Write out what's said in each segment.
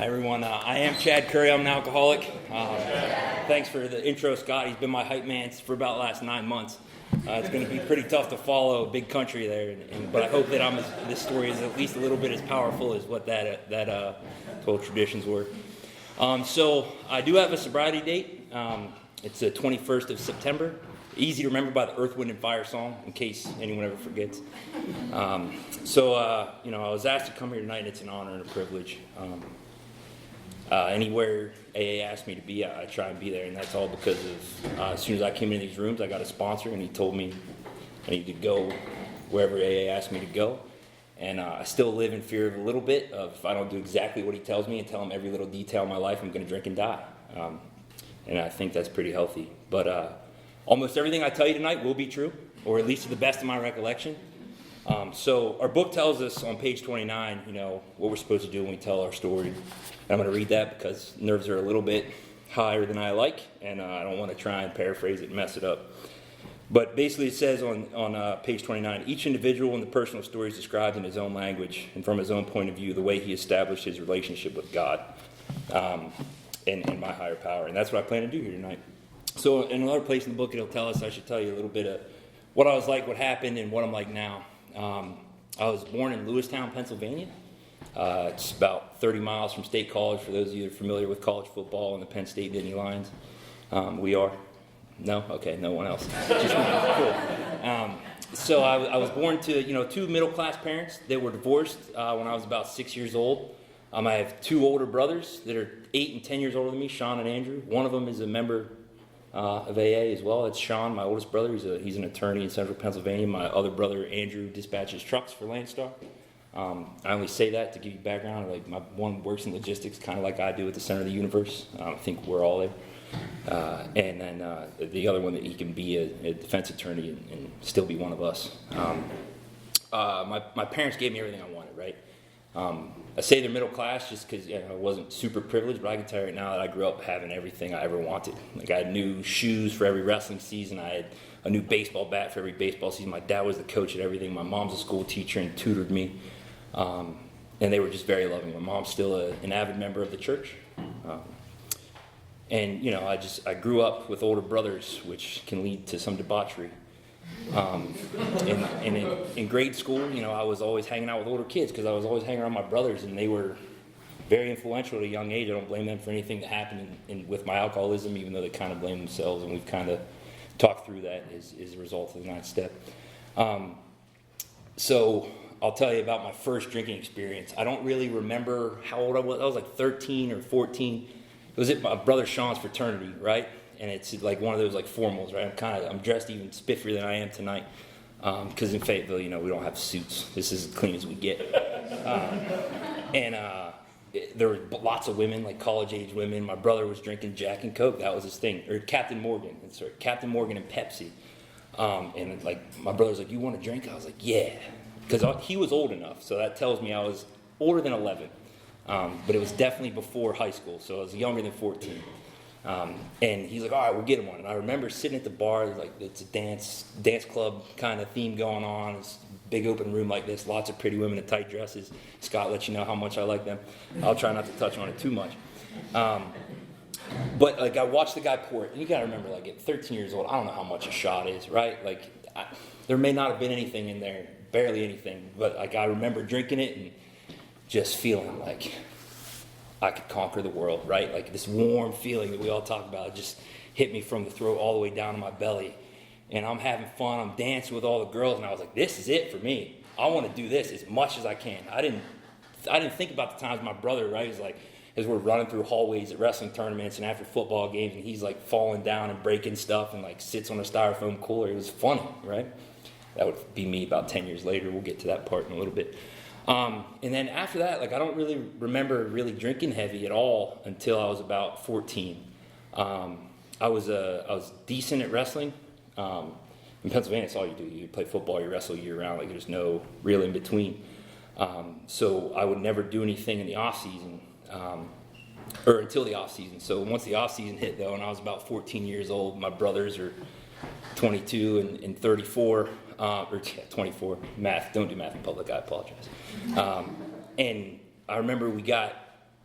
everyone. I am Chad Curry. I'm an alcoholic. Thanks for the intro, Scott. He's been my hype man for about the last 9 months. It's going to be pretty tough to follow big country there, but I hope that this story is at least a little bit as powerful as what that 12 traditions were. So I do have a sobriety date. It's the 21st of September. Easy to remember by the Earth, Wind, and Fire song, in case anyone ever forgets. I was asked to come here tonight, and it's an honor and a privilege. Anywhere AA asked me to be, I try and be there, and that's all because of, as soon as I came into these rooms, I got a sponsor, and he told me I need to go wherever AA asked me to go. And I still live in fear of a little bit of if I don't do exactly what he tells me and tell him every little detail of my life, I'm going to drink and die. And I think that's pretty healthy. But almost everything I tell you tonight will be true, or at least to the best of my recollection. So our book tells us on page 29, what we're supposed to do when we tell our story. And I'm going to read that because nerves are a little bit higher than I like, and I don't want to try and paraphrase it and mess it up. But basically it says on page 29, each individual in the personal story is described in his own language and from his own point of view, the way he established his relationship with God and my higher power. And that's what I plan to do here tonight. So in another place in the book, it'll tell us, I should tell you a little bit of what I was like, what happened, and what I'm like now. I was born in Lewistown, Pennsylvania. It's about 30 miles from State College, for those of you that are familiar with college football and the Penn State Nittany Lions. We are? No? Okay, no one else. Just me. Cool. So I was born to, two middle-class parents. They were divorced when I was about 6 years old. I have two older brothers that are 8 and 10 years older than me, Sean and Andrew. One of them is a member of AA as well. That's Sean, my oldest brother. He's an attorney in central Pennsylvania. My other brother, Andrew, dispatches trucks for Landstar. I only say that to give you background. Like my one works in logistics, kind of like I do at the center of the universe. I think we're all there. And then the other one that he can be a defense attorney and still be one of us. My parents gave me everything I wanted, right? I say they're middle class just because I wasn't super privileged, but I can tell you right now that I grew up having everything I ever wanted. Like I had new shoes for every wrestling season. I had a new baseball bat for every baseball season. My dad was the coach at everything. My mom's a school teacher and tutored me. And they were just very loving. My mom's still an avid member of the church. I grew up with older brothers, which can lead to some debauchery. In grade school, I was always hanging out with older kids because I was always hanging around my brothers, and they were very influential at a young age. I don't blame them for anything that happened with my alcoholism, even though they kind of blame themselves, and we've kind of talked through that as a result of the 9th step. So I'll tell you about my first drinking experience. I don't really remember how old I was. I was like 13 or 14. It was at my brother Sean's fraternity, right? And it's like one of those like formals, right? I'm dressed even spiffier than I am tonight, because in Fayetteville, we don't have suits. This is as clean as we get. There were lots of women, like college-age women. My brother was drinking Jack and Coke. That was his thing. Or Captain Morgan and Pepsi. And like my brother's like, "You want a drink?" I was like, "Yeah," because he was old enough. So that tells me I was older than 11. But it was definitely before high school, so I was younger than 14. And he's like, "All right, we'll get him one." And I remember sitting at the bar, like it's a dance club kind of theme going on. It's a big open room like this, lots of pretty women in tight dresses. Scott lets you know how much I like them. I'll try not to touch on it too much. But like I watched the guy pour it, and you gotta remember, like at 13 years old, I don't know how much a shot is, right? Like there may not have been anything in there, barely anything, but like I remember drinking it and just feeling like I could conquer the world, right? Like this warm feeling that we all talk about just hit me from the throat all the way down to my belly. And I'm having fun. I'm dancing with all the girls, and I was like, this is it for me. I want to do this as much as I can. I didn't think about the times my brother, right, was like, as we're running through hallways at wrestling tournaments and after football games, and he's like falling down and breaking stuff and like sits on a styrofoam cooler. It was funny, right? That would be me about 10 years later. We'll get to that part in a little bit. And then after that, like I don't really remember really drinking heavy at all until I was about 14. I was decent at wrestling. In Pennsylvania, that's all you do. You play football, you wrestle year round. Like there's no real in between. So I would never do anything in the off season, or until the off season. So once the off season hit, though, and I was about 14 years old, my brothers are 22 and 34. Or 24, math, don't do math in public, I apologize. And I remember we got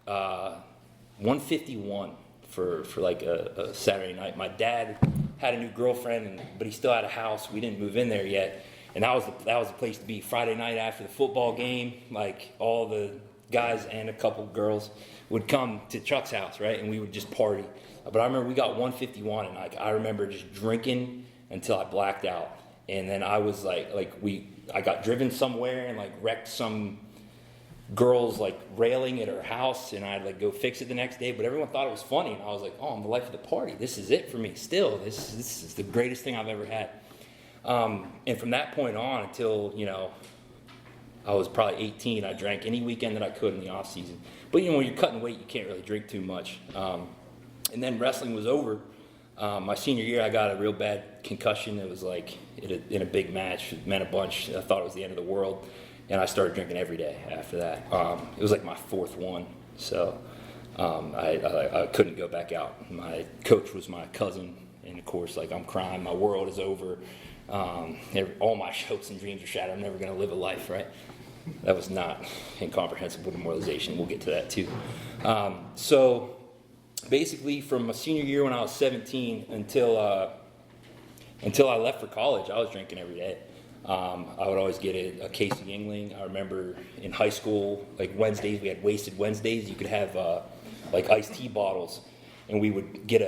151 for like a Saturday night. My dad had a new girlfriend, but he still had a house. We didn't move in there yet, and that was the place to be. Friday night after the football game, like all the guys and a couple girls would come to Chuck's house, right, and we would just party. But I remember we got 151, and like I remember just drinking until I blacked out, and then I was I got driven somewhere and like wrecked some girls like railing at her house, and I'd like go fix it the next day, but everyone thought it was funny, and I was like, oh, I'm the life of the party. This is it for me still. This is the greatest thing I've ever had. And from that point on until, I was probably 18, I drank any weekend that I could in the off season. But when you're cutting weight, you can't really drink too much. And then wrestling was over. My senior year, I got a real bad concussion. It was like in a big match. It meant a bunch. I thought it was the end of the world. And I started drinking every day after that. It was like my fourth one, so I couldn't go back out. My coach was my cousin, and of course, like I'm crying, my world is over. All my hopes and dreams are shattered. I'm never going to live a life, right? That was not incomprehensible demoralization. We'll get to that too. So basically, from my senior year when I was 17 until I left for college, I was drinking every day. I would always get a case of Yingling. I remember in high school, like Wednesdays, we had wasted Wednesdays. You could have like iced tea bottles, and we would get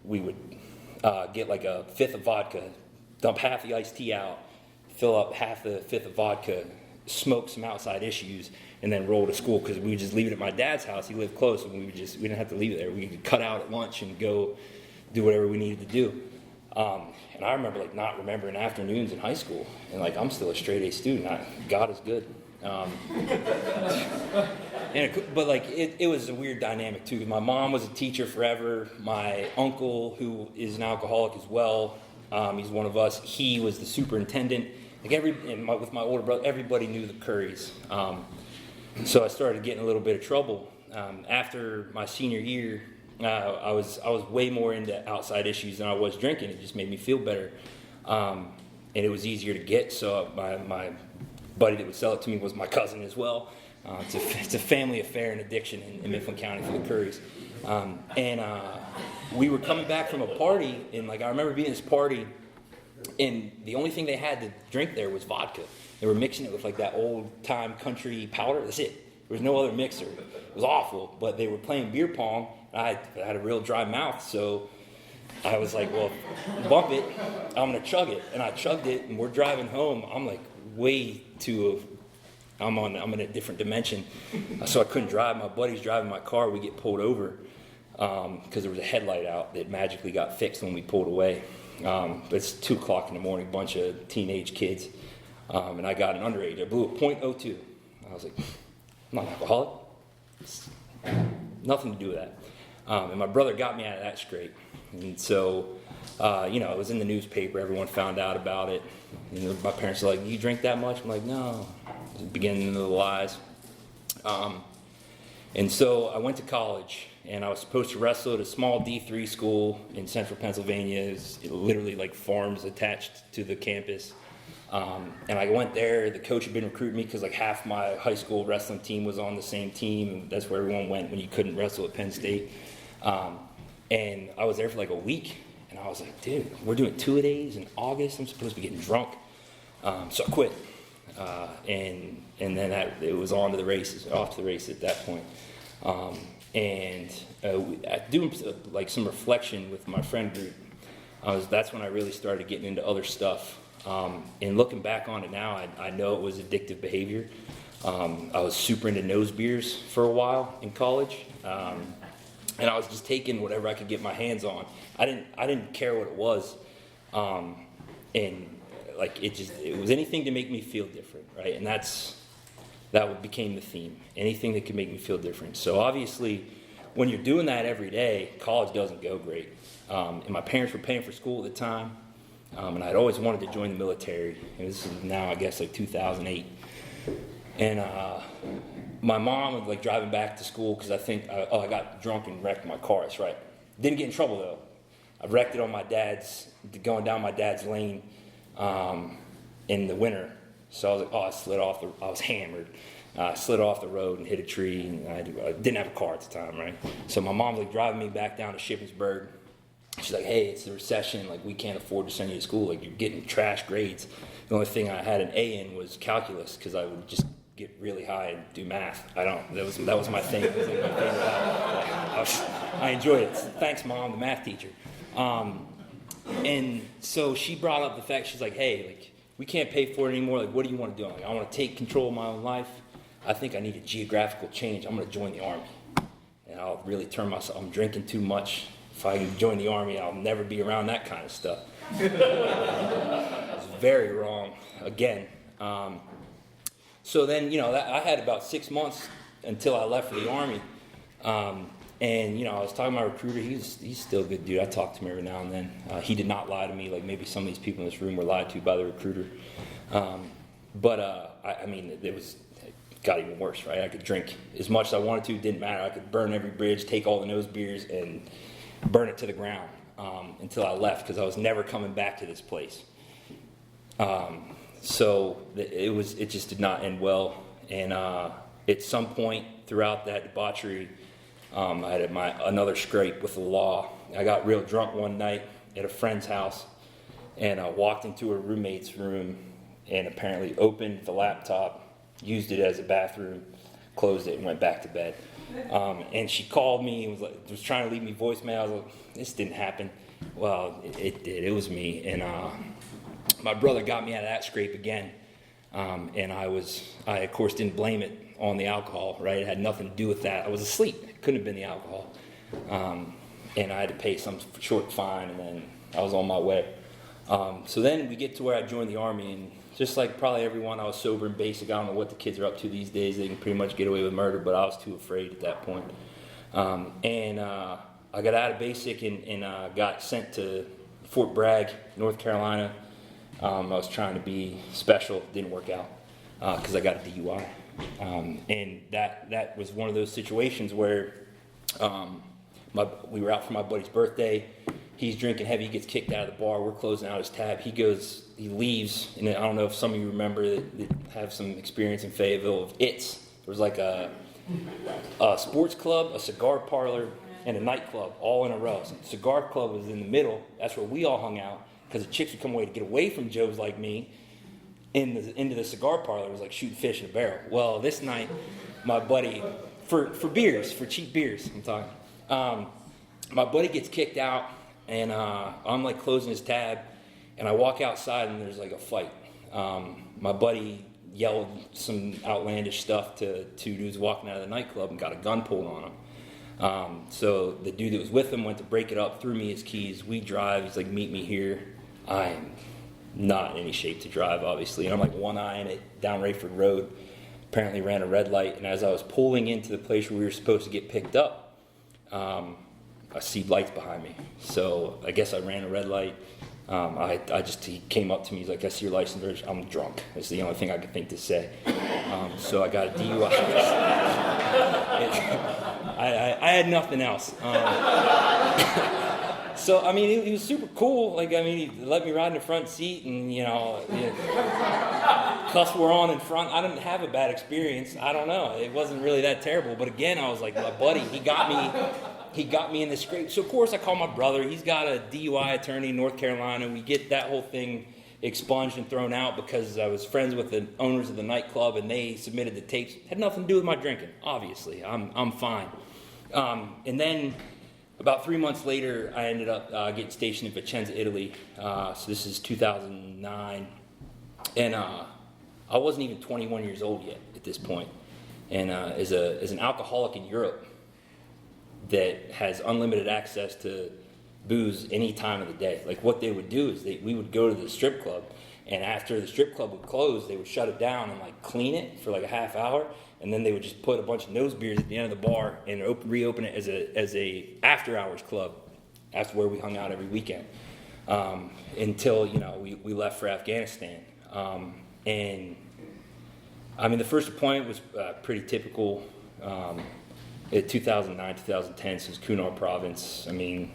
like a fifth of vodka, dump half the iced tea out, fill up half the fifth of vodka, smoke some outside issues, and then roll to school, because we would just leave it at my dad's house. He lived close, and we didn't have to leave it there. We could cut out at lunch and go do whatever we needed to do. And I remember like not remembering afternoons in high school, and like I'm still a straight A student. God is good. But like it was a weird dynamic too. My mom was a teacher forever. My uncle, who is an alcoholic as well, he's one of us. He was the superintendent. Like with my older brother, everybody knew the Currys. So I started getting a little bit of trouble after my senior year. I was way more into outside issues than I was drinking. It just made me feel better, and it was easier to get. So my buddy that would sell it to me was my cousin as well. It's a family affair and addiction in Mifflin County for the Currys. And we were coming back from a party, and like I remember being at this party, and the only thing they had to drink there was vodka. They were mixing it with like that old time country powder. That's it. There was no other mixer. It was awful. But they were playing beer pong. I had a real dry mouth, so I was like, well, bump it, I'm going to chug it. And I chugged it, and we're driving home. I'm like I'm in a different dimension. So I couldn't drive. My buddy's driving my car. We get pulled over because there was a headlight out that magically got fixed when we pulled away. But it's 2 o'clock in the morning, a bunch of teenage kids. And I got an underage. I blew a .02. I was like, I'm not an alcoholic. It's nothing to do with that. And my brother got me out of that scrape. And so, it was in the newspaper. Everyone found out about it. And my parents were like, you drink that much? I'm like, no. Beginning of the lies. And so I went to college, and I was supposed to wrestle at a small D3 school in central Pennsylvania. It literally like farms attached to the campus. And I went there. The coach had been recruiting me because like half my high school wrestling team was on the same team, and that's where everyone went when you couldn't wrestle at Penn State. And I was there for like a week, and I was like, dude, we're doing 2-a-days in August. I'm supposed to be getting drunk. So I quit. And then it was off to the races at that point. Doing like some reflection with my friend group, that's when I really started getting into other stuff. And looking back on it now, I know it was addictive behavior. I was super into nose beers for a while in college. And I was just taking whatever I could get my hands on. I didn't care what it was. And like it was anything to make me feel different, right? And that became the theme. Anything that could make me feel different. So obviously, when you're doing that every day, college doesn't go great. And my parents were paying for school at the time, and I'd always wanted to join the military. And this is now, I guess, like 2008. And my mom was like driving back to school because I think I got drunk and wrecked my car. That's right. Didn't get in trouble though. I wrecked it on going down my dad's lane in the winter. So I was like, I was hammered. I slid off the road and hit a tree, and I didn't have a car at the time, right? So my mom's like driving me back down to Shippensburg. She's like, hey, it's the recession, like we can't afford to send you to school, like you're getting trash grades. The only thing I had an A in was calculus, because I would just get really high and do math. That was my thing. It was like my favorite. I enjoyed it. Thanks, Mom, the math teacher. And so she brought up the fact, she's like, hey, like we can't pay for it anymore. Like, what do you want to do? I'm like, I want to take control of my own life. I think I need a geographical change. I'm going to join the Army. And I'll really turn myself, I'm drinking too much. If I can join the Army, I'll never be around that kind of stuff. I was very wrong again. So then, I had about 6 months until I left for the Army. And, I was talking to my recruiter. He's still a good dude. I talk to him every now and then. He did not lie to me like maybe some of these people in this room were lied to by the recruiter. It got even worse, right? I could drink as much as I wanted to. It didn't matter. I could burn every bridge, take all the nose beers, and burn it to the ground until I left, because I was never coming back to this place. So it just did not end well. And at some point throughout that debauchery, I had another scrape with the law. I got real drunk one night at a friend's house, and I walked into a roommate's room and apparently opened the laptop, used it as a bathroom, closed it, and went back to bed. And she called me and was trying to leave me voicemail. I was like, this didn't happen. Well, it did. It was me. And my brother got me out of that scrape again. And I of course didn't blame it on the alcohol, right? It had nothing to do with that. I was asleep. It couldn't have been the alcohol. And I had to pay some short fine, and then I was on my way. So then we get to where I joined the Army, and just like probably everyone, I was sober and basic. I don't know what the kids are up to these days. They can pretty much get away with murder, but I was too afraid at that point. I got out of basic and got sent to Fort Bragg, North Carolina. I was trying to be special. It didn't work out because I got a DUI. And that was one of those situations where we were out for my buddy's birthday. He's drinking heavy. He gets kicked out of the bar. We're closing out his tab. He leaves. And I don't know if some of you remember that have some experience in Fayetteville of ITS. There was like a sports club, a cigar parlor, and a nightclub all in a row. So the cigar club was in the middle. That's where we all hung out, because the chicks would come away to get away from Joes like me. Into the cigar parlor. It was like shooting fish in a barrel. Well, this night, my buddy, for cheap beers, I'm talking, my buddy gets kicked out, and I'm like closing his tab, and I walk outside, and there's like a fight. My buddy yelled some outlandish stuff to two dudes walking out of the nightclub and got a gun pulled on him. So the dude that was with him went to break it up, threw me his keys. We drive. He's like, meet me here. I am not in any shape to drive, obviously. And I'm like one-eyeing it down Rayford Road. Apparently ran a red light. And as I was pulling into the place where we were supposed to get picked up, I see lights behind me. So I guess I ran a red light. He came up to me. He's like, I see your license. I'm drunk. That's the only thing I could think to say. So I got a DUI. I had nothing else. So, I mean, he was super cool. Like, I mean, he let me ride in the front seat, and, cuss were on in front. I didn't have a bad experience. I don't know. It wasn't really that terrible. But again, I was like, my buddy, he got me in this scrape. So, of course, I called my brother. He's got a DUI attorney in North Carolina. We get that whole thing expunged and thrown out because I was friends with the owners of the nightclub, and they submitted the tapes. Had nothing to do with my drinking, obviously. I'm fine. And then about 3 months later, I ended up getting stationed in Vicenza, Italy. So this is 2009. And I wasn't even 21 years old yet at this point. And as an alcoholic in Europe that has unlimited access to booze any time of the day, like what they would do is we would go to the strip club, and after the strip club would close, they would shut it down and like clean it for like a half hour. And then they would just put a bunch of nose beers at the end of the bar and reopen it as a after hours club. That's where we hung out every weekend until we left for Afghanistan. And I mean, the first deployment was pretty typical. In 2009, 2010, so it was Kunar province. I mean,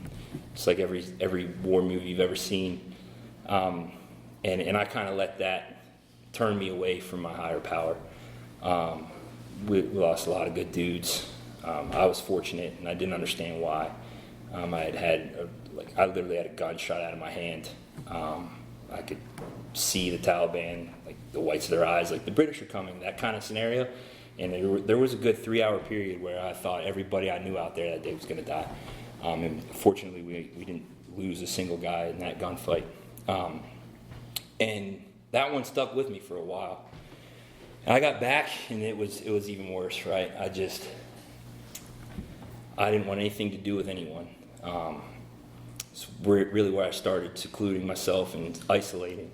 it's like every war movie you've ever seen. And I kind of let that turned me away from my higher power. We lost a lot of good dudes. I was fortunate, and I didn't understand why. I literally had a gun shot out of my hand. I could see the Taliban, like the whites of their eyes, like the British are coming, that kind of scenario. And there was a good 3-hour period where I thought everybody I knew out there that day was going to die. And fortunately, we didn't lose a single guy in that gunfight. And that one stuck with me for a while. And I got back, and it was even worse, right? I didn't want anything to do with anyone. It's really where I started secluding myself and isolating.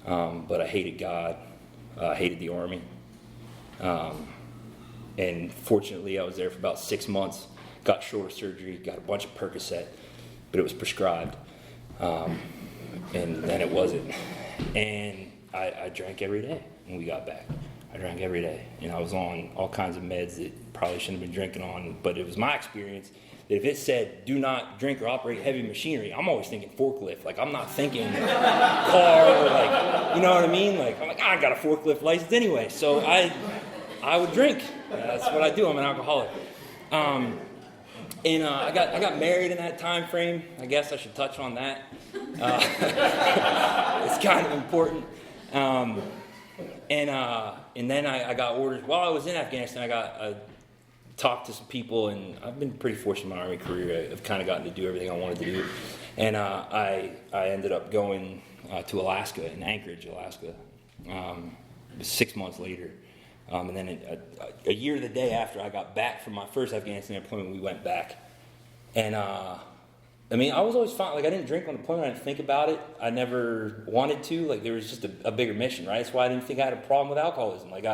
But I hated God. I hated the Army. And fortunately, I was there for about 6 months. Got shoulder surgery, got a bunch of Percocet, but it was prescribed. And then it wasn't. And I drank every day when we got back. I drank every day. And I was on all kinds of meds that probably shouldn't have been drinking on. But it was my experience that if it said, do not drink or operate heavy machinery, I'm always thinking forklift. Like, I'm not thinking car or like, you know what I mean? Like, I'm like, I got a forklift license anyway. So I would drink. That's what I do. I'm an alcoholic. And I got married in that time frame. I guess I should touch on that. It's kind of important. And then I got orders. While I was in Afghanistan, I talked to some people, and I've been pretty fortunate in my Army career. I've kind of gotten to do everything I wanted to do. And I ended up going to Alaska, in Anchorage, Alaska, 6 months later. And then a year the day after I got back from my first Afghanistan deployment, we went back. And I was always fine. Like, I didn't drink on deployment. I didn't think about it. I never wanted to. Like, there was just a bigger mission, right? That's why I didn't think I had a problem with alcoholism. Like,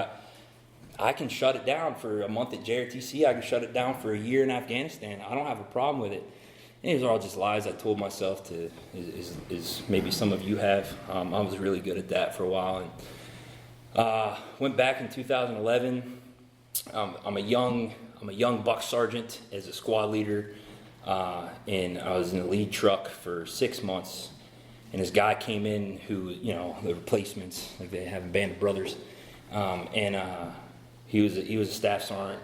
I can shut it down for a month at JRTC. I can shut it down for a year in Afghanistan. I don't have a problem with it. And these are all just lies I told myself to, as maybe some of you have. I was really good at that for a while. And went back in 2011. I'm a young buck sergeant as a squad leader. And I was in the lead truck for 6 months, and this guy came in who, the replacements, like they have a band of brothers, he was a staff sergeant,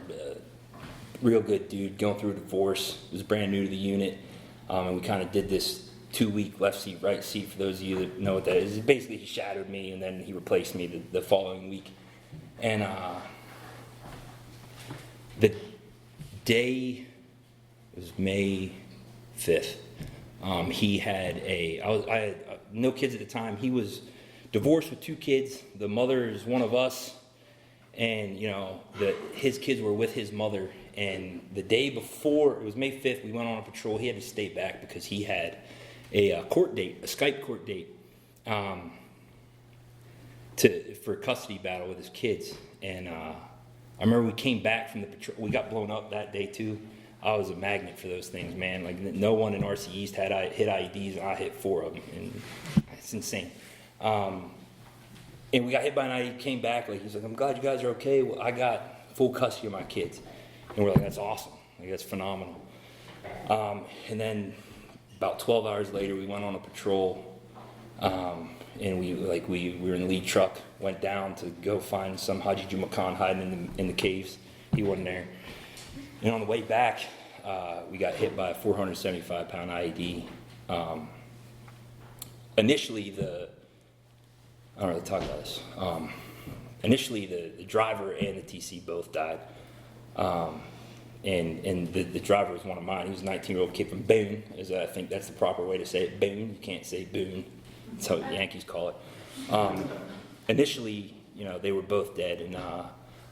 real good dude, going through a divorce, was brand new to the unit, and we kind of did this 2-week left seat, right seat, for those of you that know what that is. Basically, he shadowed me, and then he replaced me the following week, and the day... It was May 5th. He had I had no kids at the time. He was divorced with 2 kids. The mother is one of us, and his kids were with his mother. And the day before, it was May 5th, we went on a patrol. He had to stay back because he had a court date, a Skype court date, for a custody battle with his kids. And I remember we came back from the patrol. We got blown up that day too. I was a magnet for those things, man. Like, no one in RC East hit IEDs, and I hit 4 of them, and it's insane. And we got hit by an IED, came back, like, he's like, I'm glad you guys are okay. Well, I got full custody of my kids. And we're like, that's awesome. Like, that's phenomenal. And then about 12 hours later, we went on a patrol, and we were in the lead truck, went down to go find some Haji Juma Khan hiding in the caves. He wasn't there. And on the way back, we got hit by a 475-pound IED. Initially, I don't really talk about this. Initially, the driver and the TC both died. And the driver was one of mine. He was a 19-year-old kid from Boone, as I think that's the proper way to say it. Boone, you can't say Boone. That's how the Yankees call it. Initially, they were both dead, and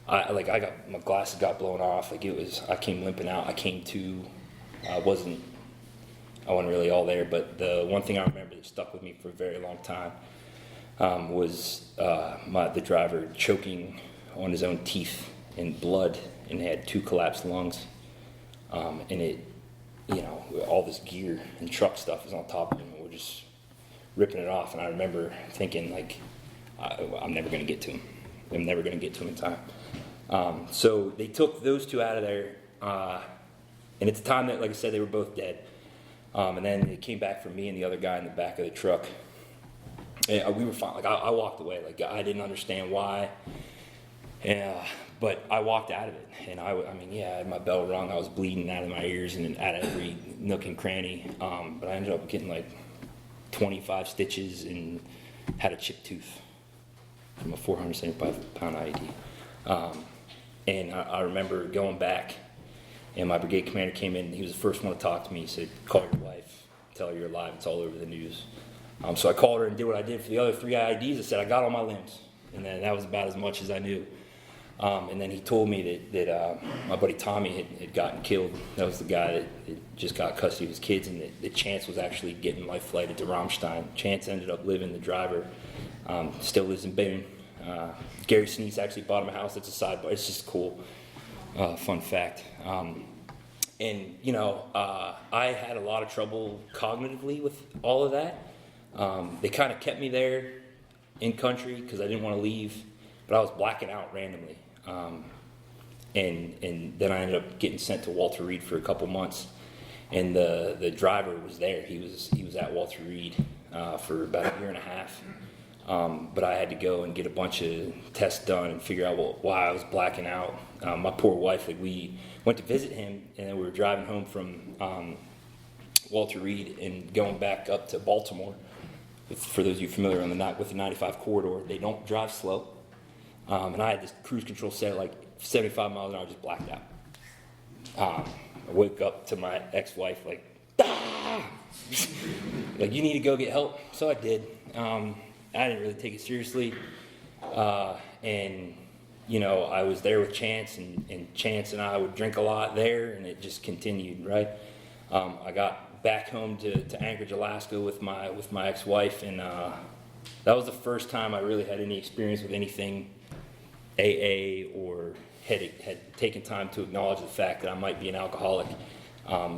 I got my glasses got blown off. Like, I came limping out. I wasn't really all there. But the one thing I remember that stuck with me for a very long time was the driver choking on his own teeth and blood, and had 2 collapsed lungs. And it, all this gear and truck stuff is on top of him, and we're just ripping it off. And I remember thinking, like, I'm never going to get to him. I'm never going to get to him in time. So they took those 2 out of there, and at the time that, like I said, they were both dead. And then it came back for me and the other guy in the back of the truck. And we were fine. Like I walked away. Like I didn't understand why. But I walked out of it, and I mean, yeah, I had my bell rung. I was bleeding out of my ears and out of every nook and cranny. But I ended up getting like 25 stitches and had a chipped tooth from a 475-pound IED. And I remember going back, and my brigade commander came in. And he was the first one to talk to me. He said, "Call your wife, tell her you're alive. It's all over the news." So I called her and did what I did for the other 3 IEDs. I said, "I got all my limbs," and then that was about as much as I knew. And then he told me that my buddy Tommy had gotten killed. That was the guy that just got custody of his kids, and that Chance was actually getting life flighted to Ramstein. Chance ended up living, the driver, still lives in Boone. Gary Sinise actually bought him a house. That's a sidebar. It's just cool, fun fact. And, you know, I had a lot of trouble cognitively with all of that. They kind of kept me there in country because I didn't want to leave, but I was blacking out randomly. And then I ended up getting sent to Walter Reed for a couple months, and the driver was there. He was at Walter Reed for about a year and a half. But I had to go and get a bunch of tests done and figure out why I was blacking out. My poor wife, like, we went to visit him, and then we were driving home from Walter Reed and going back up to Baltimore. For those of you familiar with the 95 corridor, they don't drive slow. And I had this cruise control set at like 75 miles an hour, just blacked out. I woke up to my ex-wife like, ah! Like, you need to go get help. So I did. I didn't really take it seriously. And, you know, I was there with Chance, and Chance and I would drink a lot there, and it just continued, right? I got back home to Anchorage, Alaska with my ex-wife, and that was the first time I really had any experience with anything AA, or had taken time to acknowledge the fact that I might be an alcoholic,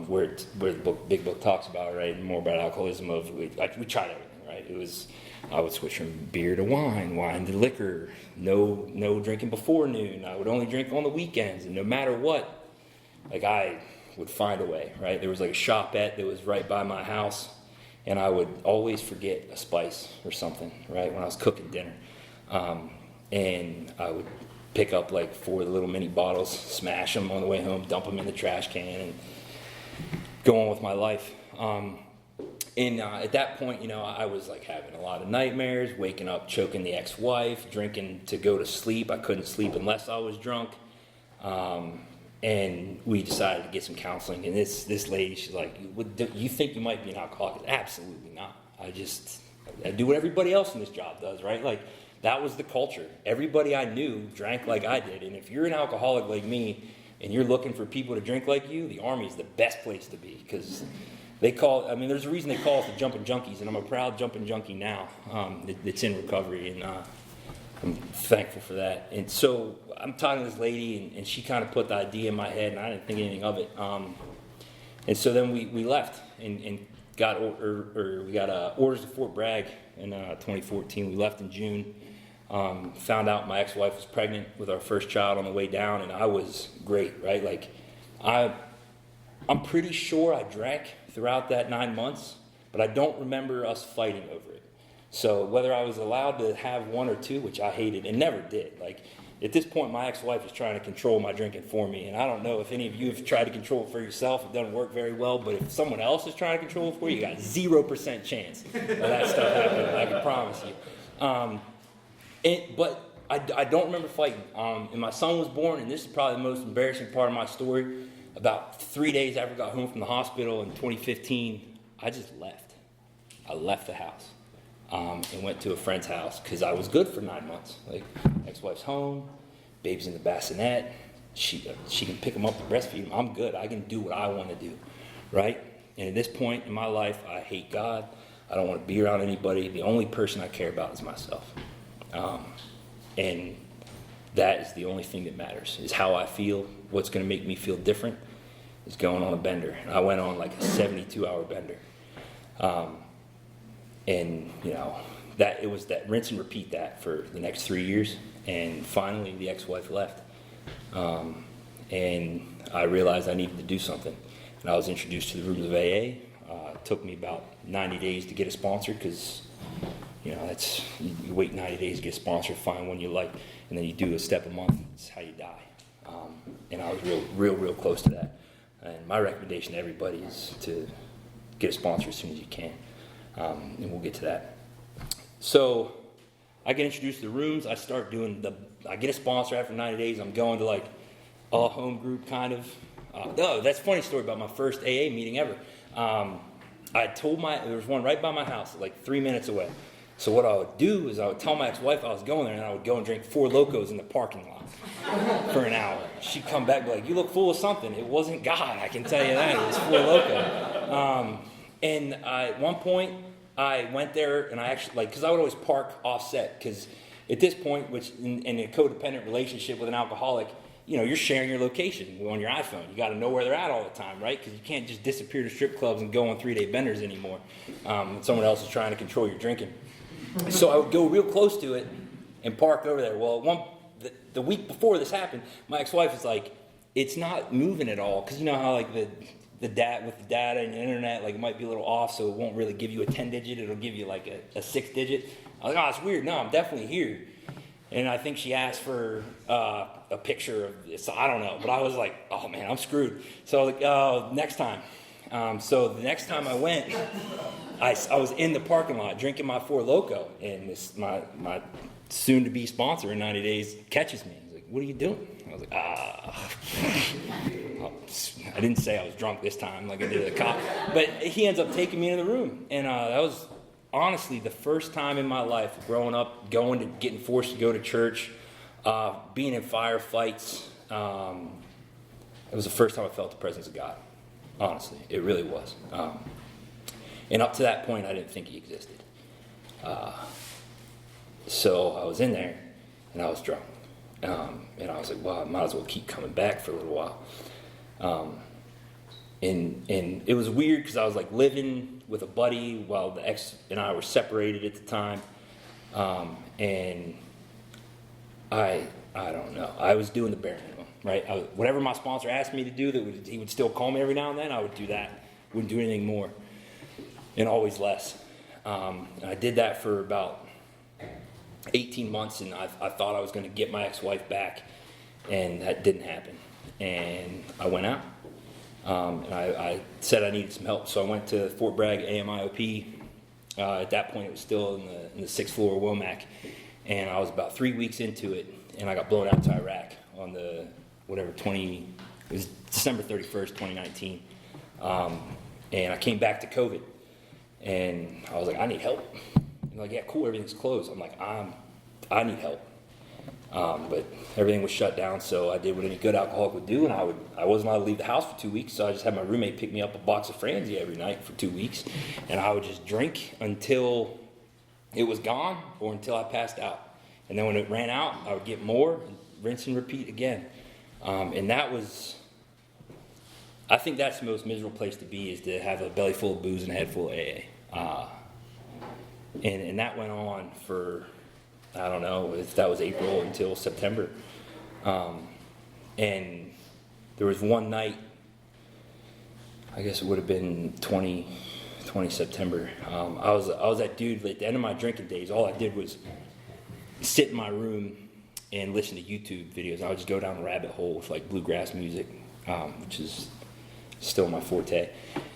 where the big book talks about, right, more about alcoholism. We tried everything, right? It was, I would switch from beer to wine to liquor, no drinking before noon. I would only drink on the weekends, and no matter what, like, I would find a way, right? There was like a shopette that was right by my house, and I would always forget a spice or something, right, when I was cooking dinner. And I would pick up like 4 of the little mini bottles, smash them on the way home, dump them in the trash can, and go on with my life. And at that point, you know, I was like having a lot of nightmares, waking up choking the ex-wife, drinking to go to sleep. I couldn't sleep unless I was drunk. And we decided to get some counseling. And this lady, she's like, "You think you might be an alcoholic?" Absolutely not. I do what everybody else in this job does, right? Like, that was the culture. Everybody I knew drank like I did. And if you're an alcoholic like me and you're looking for people to drink like you, the Army is the best place to be, because there's a reason they call us the jumping junkies, and I'm a proud jumping junkie now that's in recovery, and I'm thankful for that. And so I'm talking to this lady, and she kind of put the idea in my head, and I didn't think anything of it. And so then we left and got orders to Fort Bragg in 2014. We left in June. Found out my ex-wife was pregnant with our first child on the way down, and I was great, right? Like, I'm pretty sure I drank throughout that 9 months, but I don't remember us fighting over it. So whether I was allowed to have 1 or 2, which I hated and never did, like, at this point, my ex-wife is trying to control my drinking for me, and I don't know if any of you have tried to control it for yourself. It doesn't work very well, but if someone else is trying to control it for you, you got 0% chance of that stuff happening, I can promise you. But I don't remember fighting. And my son was born, and this is probably the most embarrassing part of my story. About 3 days after I got home from the hospital in 2015, I just left. I left the house and went to a friend's house because I was good for 9 months. Like, ex-wife's home, baby's in the bassinet. She can pick him up and breastfeed him. I'm good. I can do what I want to do, right? And at this point in my life, I hate God. I don't want to be around anybody. The only person I care about is myself. And that is the only thing that matters, is how I feel. What's going to make me feel different is going on a bender. And I went on like a 72-hour bender. And, you know, it was that rinse and repeat that for the next 3 years. And finally, the ex-wife left. And I realized I needed to do something. And I was introduced to the rooms of AA. It took me about 90 days to get a sponsor because you wait 90 days to get sponsored, find one you like, and then you do a step a month. It's how you die. And I was real close to that. And my recommendation to everybody is to get a sponsor as soon as you can. And we'll get to that. So I get introduced to the rooms. I start doing I get a sponsor after 90 days. I'm going to like a home group kind of. That's a funny story about my first AA meeting ever. There was one right by my house, like 3 minutes away. So what I would do is I would tell my ex-wife I was going there, and I would go and drink 4 Locos in the parking lot for an hour. She'd come back and be like, "You look full of something." It wasn't God, I can tell you that. It was 4 Locos. And at one point, I went there, and I actually, because I would always park offset, because at this point, which in a codependent relationship with an alcoholic, you're sharing your location on your iPhone. You got to know where they're at all the time, right? Because you can't just disappear to strip clubs and go on 3-day benders anymore. Someone else is trying to control your drinking. So I would go real close to it and park over there. Well, the week before this happened, my ex-wife was like, "It's not moving at all," because you know how like the data and the internet, like it might be a little off, so it won't really give you a 10-digit. It'll give you like a 6-digit. I was like, "Oh, it's weird." No, I'm definitely here. And I think she asked for a picture of this. I don't know, but I was like, "Oh man, I'm screwed." So I was like, "Oh, next time." So the next time I went, I was in the parking lot drinking my 4 Loco, and my soon-to-be sponsor in 90 days catches me. He's like, "What are you doing?" I was like, I didn't say I was drunk this time like I did at the cop. But he ends up taking me into the room, and that was honestly the first time in my life growing up, getting forced to go to church, being in firefights. It was the first time I felt the presence of God. Honestly, it really was. And up to that point, I didn't think he existed. So I was in there, and I was drunk. And I was like, well, I might as well keep coming back for a little while. And it was weird because I was like living with a buddy while the ex and I were separated at the time. And I don't know. I was doing the bare minimum, right? Whatever my sponsor asked me to do, he would still call me every now and then. I would do that. Wouldn't do anything more, and always less. And I did that for about 18 months, and I thought I was going to get my ex-wife back, and that didn't happen. And I went out, and I said I needed some help, so I went to Fort Bragg AMIOP. At that point, it was still in the 6th floor of Womack, and I was about 3 weeks into it, and I got blown out to Iraq on it was December 31st, 2019. And I came back to COVID, and I was like, I need help. And like, yeah, cool, everything's closed. I'm like, I need help. But everything was shut down, so I did what any good alcoholic would do, and I wasn't allowed to leave the house for 2 weeks, so I just had my roommate pick me up a box of Franzi every night for 2 weeks, and I would just drink until it was gone or until I passed out. And then when it ran out, I would get more, and rinse and repeat again. And that was, I think that's the most miserable place to be, is to have a belly full of booze and a head full of AA. And that went on for, I don't know if that was April until September. And there was one night, I guess it would have been 20 September. I was that dude at the end of my drinking days. All I did was sit in my room and listen to YouTube videos. I would just go down a rabbit hole with like bluegrass music, which is still my forte.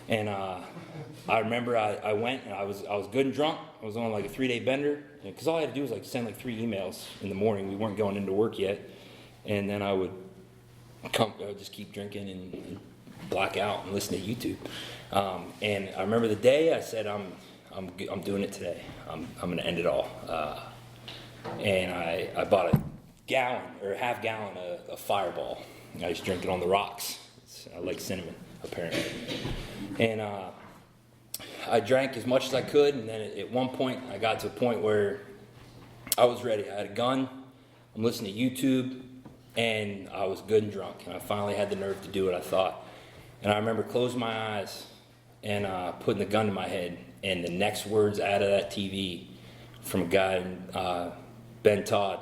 And I remember I went, and I was good and drunk. I was on like a 3-day bender, because all I had to do was like send like 3 emails in the morning. We weren't going into work yet, and then I would just keep drinking and black out and listen to YouTube. And I remember the day I said, I'm doing it today. I'm going to end it all. And I bought a gallon or a half gallon of Fireball. I just drink it on the rocks. I like cinnamon, apparently. And I drank as much as I could, and then at one point I got to a point where I was ready. I had a gun, I'm listening to YouTube, and I was good and drunk, and I finally had the nerve to do what I thought. And I remember closing my eyes and putting the gun to my head, and the next words out of that TV from a guy, Ben Todd,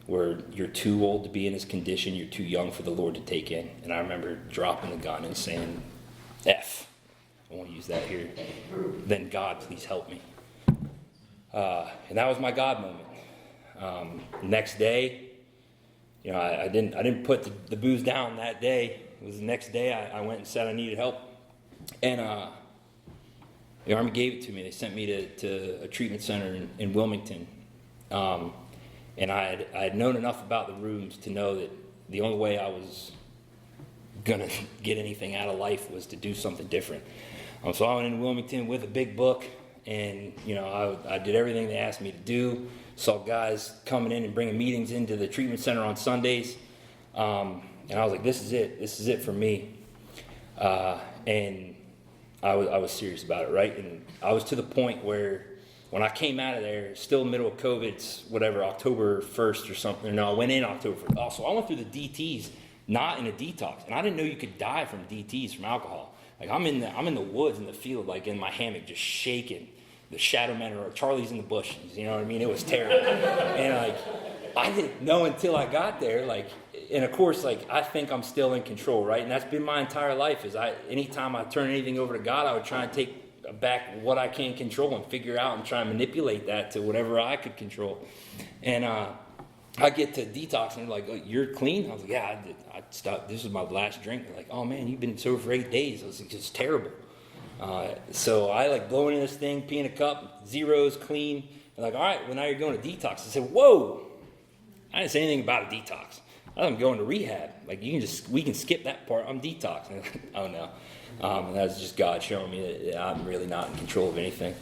were, "You're too old to be in this condition, you're too young for the Lord to take in." And I remember dropping the gun and saying, F. I won't use that here. "Then God, please help me." And that was my God moment. Next day, I didn't put the booze down that day. It was the next day I went and said I needed help. And the Army gave it to me. They sent me to a treatment center in Wilmington. And I had known enough about the rooms to know that the only way I was going to get anything out of life was to do something different. So I went into Wilmington with a big book, and I did everything they asked me to do. Saw guys coming in and bringing meetings into the treatment center on Sundays. And I was like, this is it for me. And I was serious about it, right? And I was to the point where when I came out of there, still middle of COVID, it's October 1st or something. No, I went in October 1st. Oh, so I went through the DTs, not in a detox. And I didn't know you could die from DTs, from alcohol. Like I'm in the woods, in the field, like in my hammock, just shaking. The shadow men or Charlie's in the bushes, you know what I mean? It was terrible. And I didn't know until I got there, and of course, I think I'm still in control, right? And that's been my entire life, anytime I turn anything over to God, I would try and take back what I can control and figure out and try and manipulate that to whatever I could control. And I get to detox and they're like, oh, you're clean? I was like, yeah, I stopped. This was my last drink. They're like, oh man, you've been sober for 8 days. I was like, it's terrible. So I blowing in this thing, peeing a cup, zeros, clean. They're like, all right, well now you're going to detox. I said, whoa, I didn't say anything about a detox. I'm going to rehab. We can skip that part. I'm detoxing. Oh no. And that's just God showing me that I'm really not in control of anything.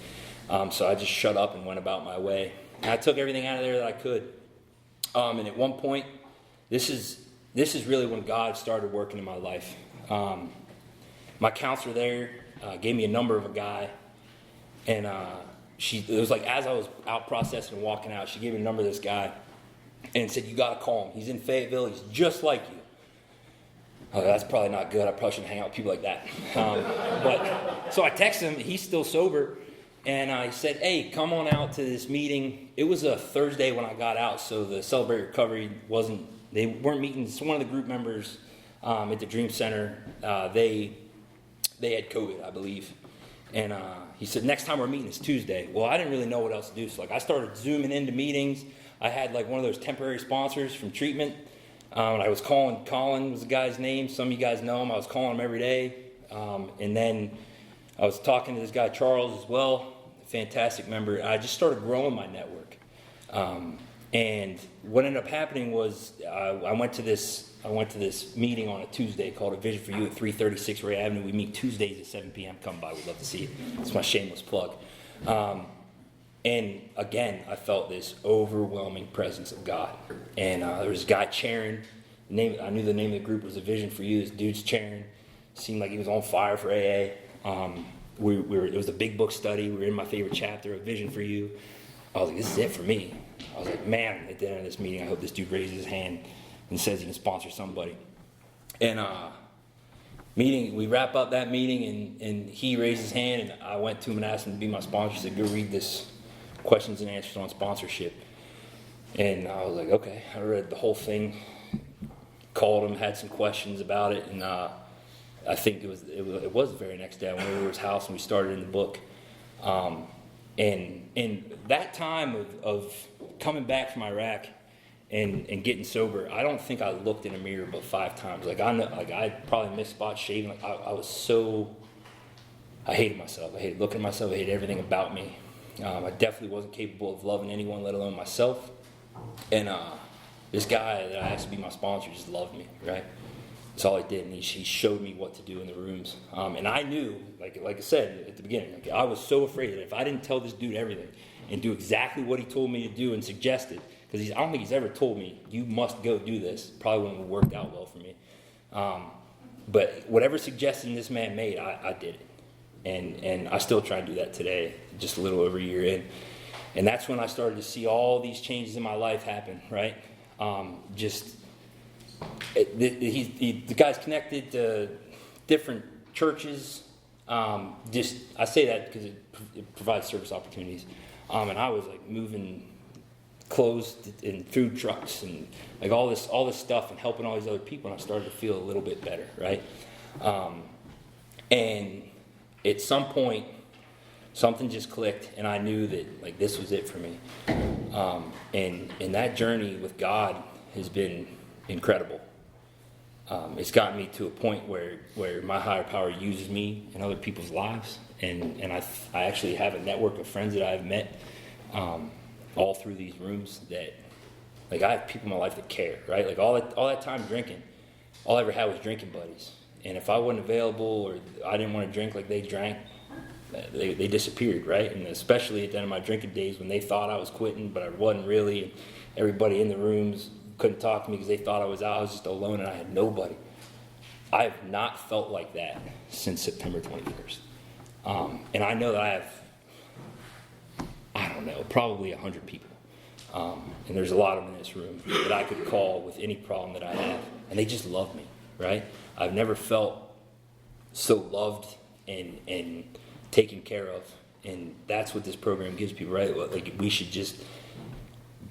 So I just shut up and went about my way. And I took everything out of there that I could. And at one point, this is really when God started working in my life. My counselor there gave me a number of a guy, and it was like as I was out processing and walking out, she gave me a number of this guy, and said, "You got to call him. He's in Fayetteville. He's just like you." Oh, that's probably not good. I probably shouldn't hang out with people like that. But so I texted him. He's still sober. And I said, hey, come on out to this meeting. It was a Thursday when I got out, so the Celebrate Recovery they weren't meeting. So one of the group members at the Dream Center, they had COVID, I believe. And he said, next time we're meeting is Tuesday. Well, I didn't really know what else to do. So I started zooming into meetings. I had one of those temporary sponsors from treatment. I was calling, Colin was the guy's name. Some of you guys know him. I was calling him every day. And then I was talking to this guy, Charles, as well. Fantastic member. I just started growing my network. And what ended up happening was I went to this meeting on a Tuesday called A Vision for You at 336 Ray Avenue. We meet Tuesdays at 7 p.m. Come by. We'd love to see you. It's my shameless plug. And again, I felt this overwhelming presence of God. And there was a guy chairing. I knew the name of the group was A Vision for You. This dude's chairing. Seemed like he was on fire for AA. It was a big book study. We were in my favorite chapter, A Vision for You. I was like, this is it for me. I was like, man, at the end of this meeting, I hope this dude raises his hand and says he can sponsor somebody. And we wrap up that meeting, and he raised his hand, and I went to him and asked him to be my sponsor. He said, go read this questions and answers on sponsorship. And I was like, okay. I read the whole thing, called him, had some questions about it, and I think it was the very next day. I went over to his house and we started in the book. And that time of coming back from Iraq and getting sober, I don't think I looked in a mirror but 5 times. I probably missed spots shaving. I hated myself. I hated looking at myself. I hated everything about me. I definitely wasn't capable of loving anyone, let alone myself. And this guy that I asked to be my sponsor just loved me, right? That's all he did, and he showed me what to do in the rooms. And I knew, like I said at the beginning, I was so afraid that if I didn't tell this dude everything and do exactly what he told me to do and suggested, because I don't think he's ever told me, you must go do this. Probably wouldn't have worked out well for me. But whatever suggestion this man made, I did it. And I still try and do that today, just a little over a year in. And that's when I started to see all these changes in my life happen, right? The guy's connected to different churches. I say that because it provides service opportunities. And I was moving clothes and food trucks and all this stuff and helping all these other people. And I started to feel a little bit better, right? And at some point, something just clicked, and I knew that like this was it for me. And that journey with God has been incredible. It's gotten me to a point where my higher power uses me in other people's lives, and I actually have a network of friends that I've met all through these rooms that, like, I have people in my life that care, right? Like all that time drinking, all I ever had was drinking buddies, and if I wasn't available or I didn't want to drink like they drank, they disappeared, right? And especially at the end of my drinking days when they thought I was quitting, but I wasn't really, and everybody in the rooms couldn't talk to me because they thought I was out. I was just alone and I had nobody. I have not felt like that since September 21st. And I know that I have, I don't know, probably 100 people. And there's a lot of them in this room that I could call with any problem that I have. And they just love me, right? I've never felt so loved and taken care of. And that's what this program gives people, right? Like, we should just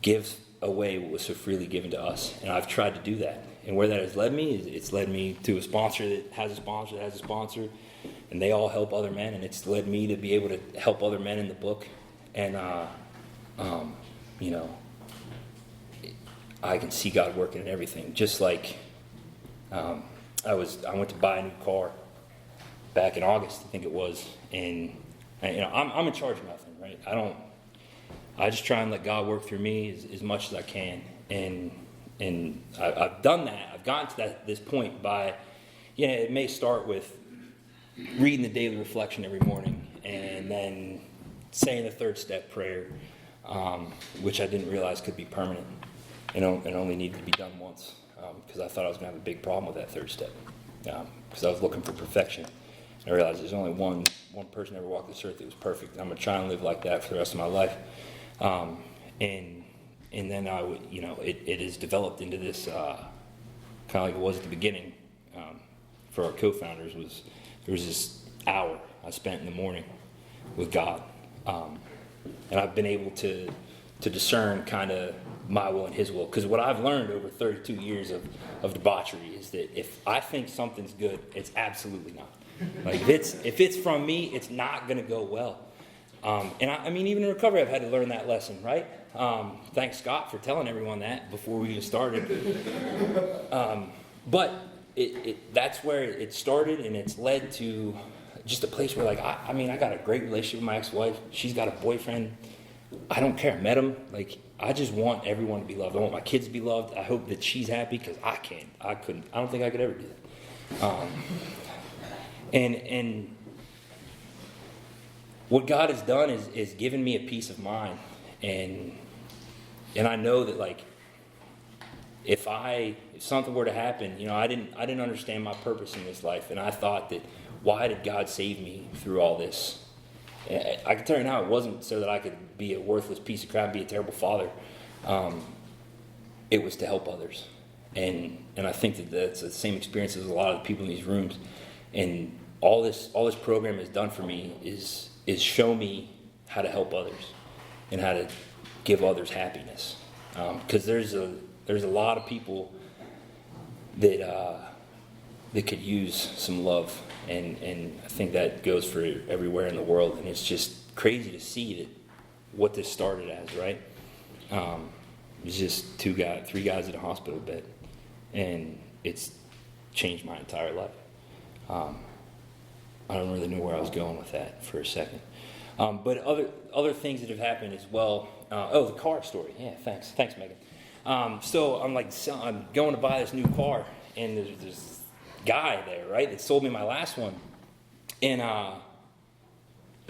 give away what was so freely given to us. And I've tried to do that. And where that has led me is it's led me to a sponsor that has a sponsor that has a sponsor. And they all help other men. And it's led me to be able to help other men in the book. And, you know, I can see God working in everything. Just like I went to buy a new car back in August, I think it was. And you know, I'm in charge of nothing, right? I just try and let God work through me as much as I can, and I've done that. I've gotten to this point by, you know, it may start with reading the daily reflection every morning, and then saying the third step prayer, which I didn't realize could be permanent, and only needed to be done once, because I thought I was going to have a big problem with that third step, because I was looking for perfection. And I realized there's only one person ever walked this earth that was perfect. I'm going to try and live like that for the rest of my life. And then I would, you know, it has developed into this kind of like it was at the beginning. For our co-founders, there was this hour I spent in the morning with God, and I've been able to discern kind of my will and His will. Because what I've learned over 32 years of debauchery is that if I think something's good, it's absolutely not. Like if it's from me, it's not going to go well. And I mean, even in recovery, I've had to learn that lesson, right? Thanks, Scott, for telling everyone that before we even started. But that's where it started, and it's led to just a place where, like, I mean, I got a great relationship with my ex-wife. She's got a boyfriend. I don't care. I met him. Like, I just want everyone to be loved. I want my kids to be loved. I hope that she's happy, because I can't. I couldn't. I don't think I could ever do that. And what God has done is given me a peace of mind, and I know that, like, if something were to happen, you know, I didn't understand my purpose in this life, and I thought that, why did God save me through all this? And I can tell you now, it wasn't so that I could be a worthless piece of crap, be a terrible father. It was to help others, and I think that that's the same experience as a lot of the people in these rooms. And all this program has done for me is show me how to help others and how to give others happiness. Because there's a lot of people that could use some love, and I think that goes for everywhere in the world. And it's just crazy to see that what this started as, right? It's just three guys in a hospital bed, and it's changed my entire life. I don't really know where I was going with that for a second. But other things that have happened as well. The car story. Yeah, thanks, Megan. So I'm going to buy this new car, and there's this guy there, right, that sold me my last one, and I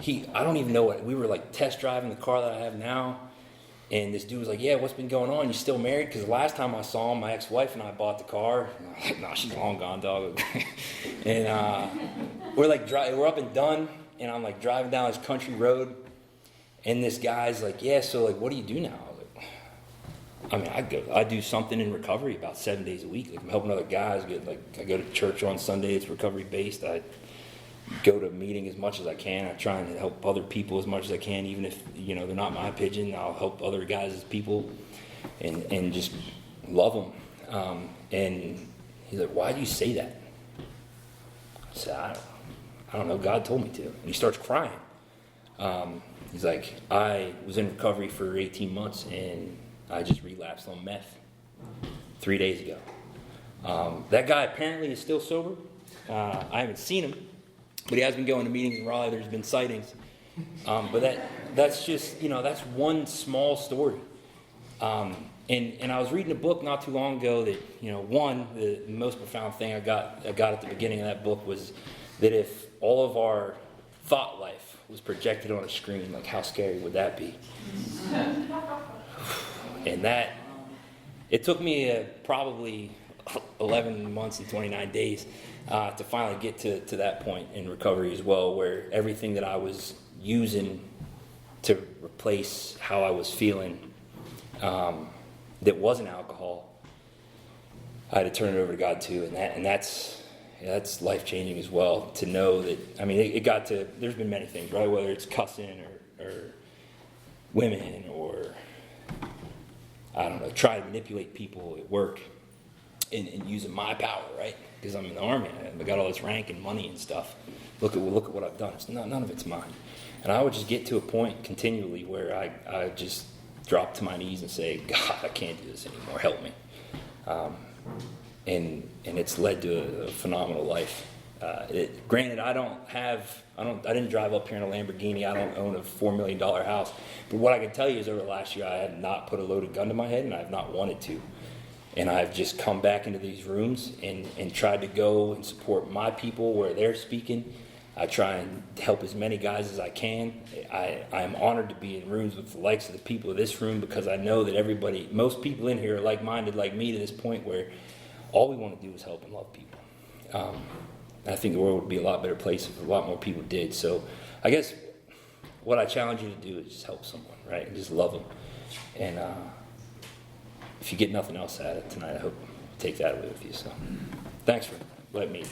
don't even know what, we were like test driving the car that I have now, and this dude was like, "Yeah, what's been going on? You still married?" Because the last time I saw him, my ex-wife and I bought the car. And I was like, "No, she's long gone, dog." And we're up and done, and I'm like driving down this country road, and this guy's like, "Yeah, so like, what do you do now?" I mean, I do something in recovery about 7 days a week. Like, I'm helping other guys. I go to church on Sunday. It's recovery based. I go to a meeting as much as I can. I try and help other people as much as I can, even if, you know, they're not my pigeon. I'll help other guys as people, and just love them. And he's like, "Why do you say that?" I said, I don't know. God told me to. And he starts crying. He's like, I was in recovery for 18 months and I just relapsed on meth 3 days ago. That guy apparently is still sober. I haven't seen him, but he has been going to meetings in Raleigh. There's been sightings. But that's just, that's one small story. And I was reading a book not too long ago that, the most profound thing I got at the beginning of that book was that if all of our thought life was projected on a screen, like how scary would that be? And it took me probably 11 months and 29 days to finally get to that point in recovery as well, where everything that I was using to replace how I was feeling that wasn't alcohol, I had to turn it over to God too, and that's life-changing as well, to know that, it got to, there's been many things, right, whether it's cussing or women or, I don't know, try to manipulate people at work and using my power, right, because I'm in the Army, I got all this rank and money and stuff, look at what I've done, none of it's mine, and I would just get to a point continually where I just drop to my knees and say, God, I can't do this anymore, help me. And it's led to a phenomenal life. Granted, I didn't drive up here in a Lamborghini. I don't own a $4 million house. But what I can tell you is over the last year, I have not put a loaded gun to my head, and I have not wanted to. And I've just come back into these rooms and tried to go and support my people where they're speaking. I try and help as many guys as I can. I am honored to be in rooms with the likes of the people of this room, because I know that most people in here are like-minded like me to this point where all we want to do is help and love people. I think the world would be a lot better place if a lot more people did. So I guess what I challenge you to do is just help someone, right? And just love them. And if you get nothing else out of it tonight, I hope you take that away with you. So thanks for letting me